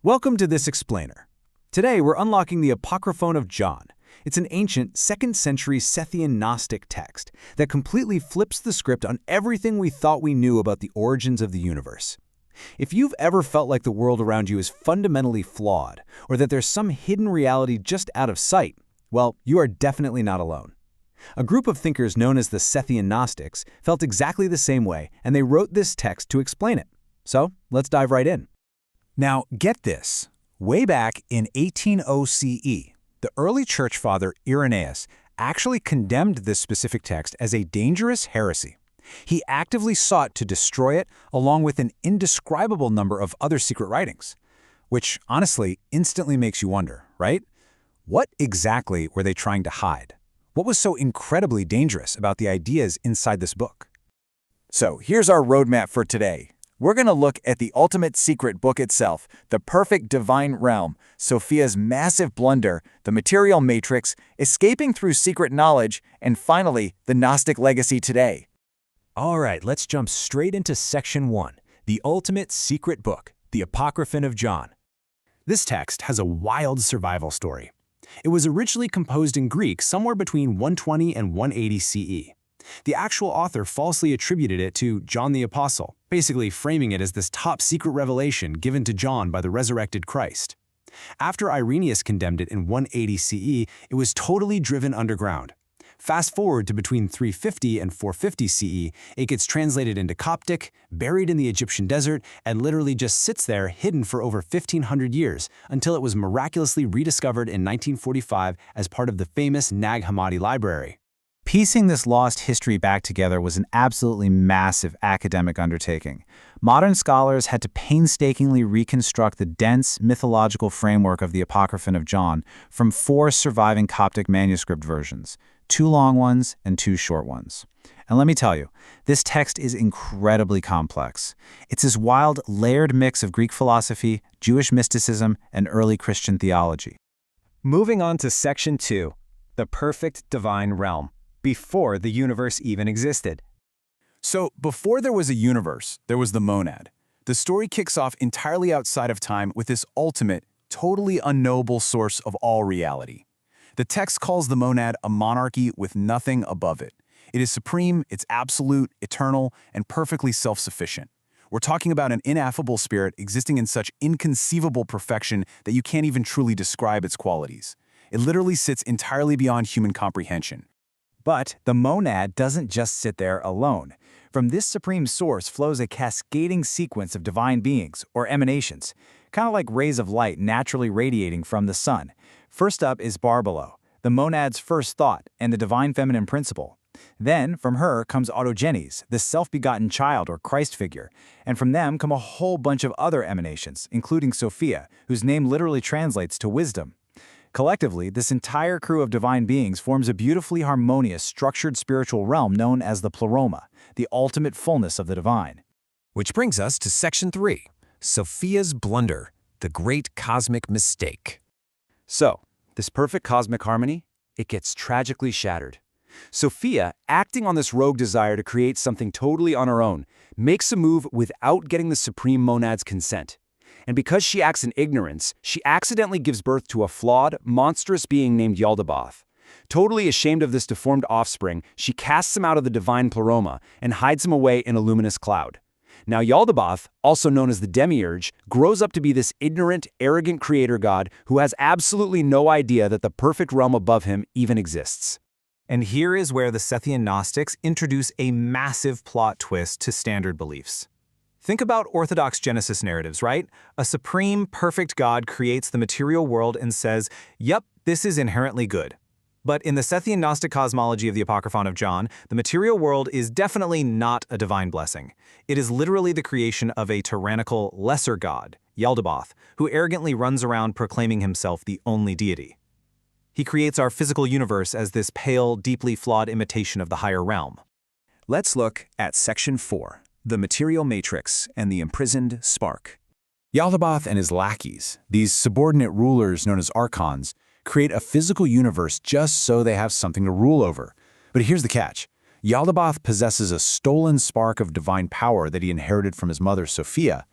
Welcome to this explainer. Today we're unlocking the Apocryphon of John. It's an ancient 2nd century Scythian Gnostic text that completely flips the script on everything we thought we knew about the origins of the universe. If you've ever felt like the world around you is fundamentally flawed, or that there's some hidden reality just out of sight, well, you are definitely not alone. A group of thinkers known as the Scythian Gnostics felt exactly the same way, and they wrote this text to explain it. So, let's dive right in. Now, get this. Way back in 1800 CE, the early church father Irenaeus actually condemned this specific text as a dangerous heresy. He actively sought to destroy it along with an indescribable number of other secret writings, which honestly instantly makes you wonder, right? What exactly were they trying to hide? What was so incredibly dangerous about the ideas inside this book? So here's our roadmap for today. We're going to look at the ultimate secret book itself, the perfect divine realm, Sophia's massive blunder, the material matrix, escaping through secret knowledge, and finally, the Gnostic legacy today. All right, let's jump straight into Section 1, the ultimate secret book, the Apocryphon of John. This text has a wild survival story. It was originally composed in Greek somewhere between 120 and 180 CE. The actual author falsely attributed it to John the Apostle, basically framing it as this top-secret revelation given to John by the resurrected Christ. After Irenaeus condemned it in 180 CE, it was totally driven underground. Fast forward to between 350 and 450 CE, it gets translated into Coptic, buried in the Egyptian desert, and literally just sits there hidden for over 1,500 years until it was miraculously rediscovered in 1945 as part of the famous Nag Hammadi library. Piecing this lost history back together was an absolutely massive academic undertaking. Modern scholars had to painstakingly reconstruct the dense mythological framework of the Apocryphon of John from 4 surviving Coptic manuscript versions, 2 long ones and 2 short ones. And let me tell you, this text is incredibly complex. It's this wild, layered mix of Greek philosophy, Jewish mysticism, and early Christian theology. Moving on to Section 2, the perfect divine realm. Before the universe even existed. So, before there was a universe, there was the monad. The story kicks off entirely outside of time with this ultimate, totally unknowable source of all reality. The text calls the monad a monarchy with nothing above it. It is supreme, it's absolute, eternal, and perfectly self-sufficient. We're talking about an ineffable spirit existing in such inconceivable perfection that you can't even truly describe its qualities. It literally sits entirely beyond human comprehension. But the monad doesn't just sit there alone. From this supreme source flows a cascading sequence of divine beings, or emanations, kind of like rays of light naturally radiating from the sun. First up is Barbelo, the monad's first thought and the divine feminine principle. Then, from her comes Autogenes, the self-begotten child or Christ figure, and from them come a whole bunch of other emanations, including Sophia, whose name literally translates to wisdom. Collectively, this entire crew of divine beings forms a beautifully harmonious, structured spiritual realm known as the pleroma, the ultimate fullness of the divine. Which brings us to Section 3, Sophia's blunder, the great cosmic mistake. So, this perfect cosmic harmony, it gets tragically shattered. Sophia, acting on this rogue desire to create something totally on her own, makes a move without getting the supreme monad's consent. And because she acts in ignorance, she accidentally gives birth to a flawed, monstrous being named Yaldabaoth. Totally ashamed of this deformed offspring, she casts him out of the divine pleroma and hides him away in a luminous cloud. Now Yaldabaoth, also known as the Demiurge, grows up to be this ignorant, arrogant creator god who has absolutely no idea that the perfect realm above him even exists. And here is where the Scythian Gnostics introduce a massive plot twist to standard beliefs. Think about Orthodox Genesis narratives, right? A supreme, perfect God creates the material world and says, yep, this is inherently good. But in the Scythian Gnostic cosmology of the Apocryphon of John, the material world is definitely not a divine blessing. It is literally the creation of a tyrannical, lesser god, Yaldabaoth, who arrogantly runs around proclaiming himself the only deity. He creates our physical universe as this pale, deeply flawed imitation of the higher realm. Let's look at Section 4. The material matrix and the imprisoned spark. Yaldabaoth and his lackeys, these subordinate rulers known as archons, create a physical universe just so they have something to rule over. But here's the catch. Yaldabaoth possesses a stolen spark of divine power that he inherited from his mother Sophia,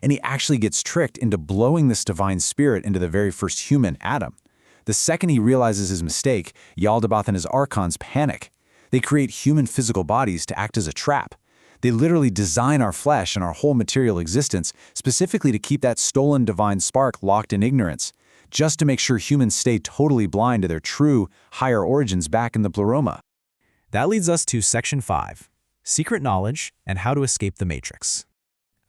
and he actually gets tricked into blowing this divine spirit into the very first human, Adam. The second he realizes his mistake, Yaldabaoth and his archons panic. They create human physical bodies to act as a trap. They literally design our flesh and our whole material existence specifically to keep that stolen divine spark locked in ignorance, just to make sure humans stay totally blind to their true, higher origins back in the pleroma. That leads us to Section 5, Secret Knowledge and How to Escape the Matrix.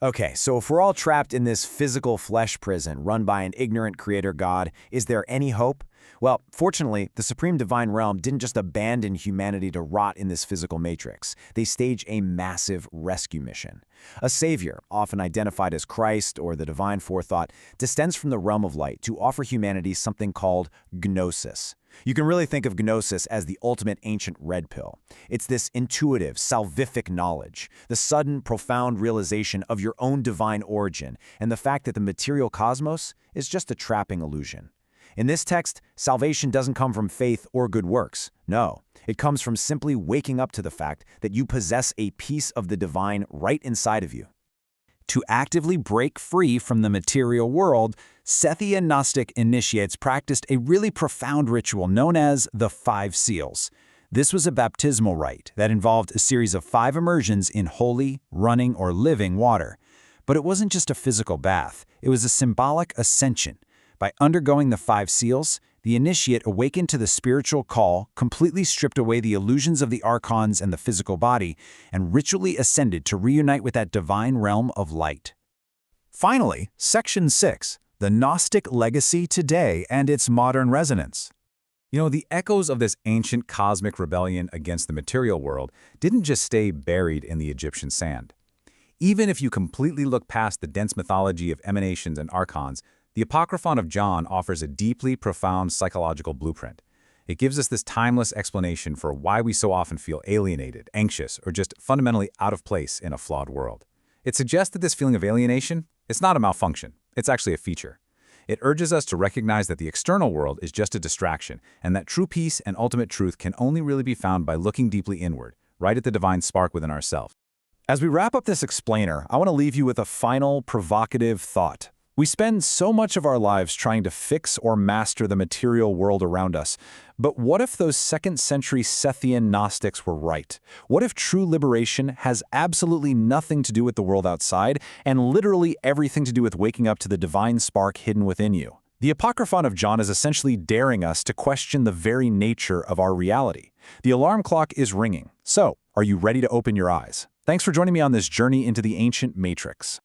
Okay, so if we're all trapped in this physical flesh prison run by an ignorant creator god, is there any hope? Well, fortunately, the Supreme Divine Realm didn't just abandon humanity to rot in this physical matrix. They stage a massive rescue mission. A savior, often identified as Christ or the divine forethought, descends from the realm of light to offer humanity something called Gnosis. You can really think of Gnosis as the ultimate ancient red pill. It's this intuitive, salvific knowledge, the sudden, profound realization of your own divine origin, and the fact that the material cosmos is just a trapping illusion. In this text, salvation doesn't come from faith or good works. No, it comes from simply waking up to the fact that you possess a piece of the divine right inside of you. To actively break free from the material world, Scythian Gnostic initiates practiced a really profound ritual known as the 5 Seals. This was a baptismal rite that involved a series of 5 immersions in holy, running, or living water. But it wasn't just a physical bath, it was a symbolic ascension. By undergoing the 5 Seals, the initiate awakened to the spiritual call, completely stripped away the illusions of the archons and the physical body, and ritually ascended to reunite with that divine realm of light. Finally, Section 6, the Gnostic legacy today and its modern resonance. You know, the echoes of this ancient cosmic rebellion against the material world didn't just stay buried in the Egyptian sand. Even if you completely look past the dense mythology of emanations and archons, the Apocryphon of John offers a deeply profound psychological blueprint. It gives us this timeless explanation for why we so often feel alienated, anxious, or just fundamentally out of place in a flawed world. It suggests that this feeling of alienation, it's not a malfunction, it's actually a feature. It urges us to recognize that the external world is just a distraction, and that true peace and ultimate truth can only really be found by looking deeply inward, right at the divine spark within ourselves. As we wrap up this explainer, I want to leave you with a final provocative thought. We spend so much of our lives trying to fix or master the material world around us. But what if those 2nd century Scythian Gnostics were right? What if true liberation has absolutely nothing to do with the world outside and literally everything to do with waking up to the divine spark hidden within you? The Apocryphon of John is essentially daring us to question the very nature of our reality. The alarm clock is ringing. So, are you ready to open your eyes? Thanks for joining me on this journey into the ancient matrix.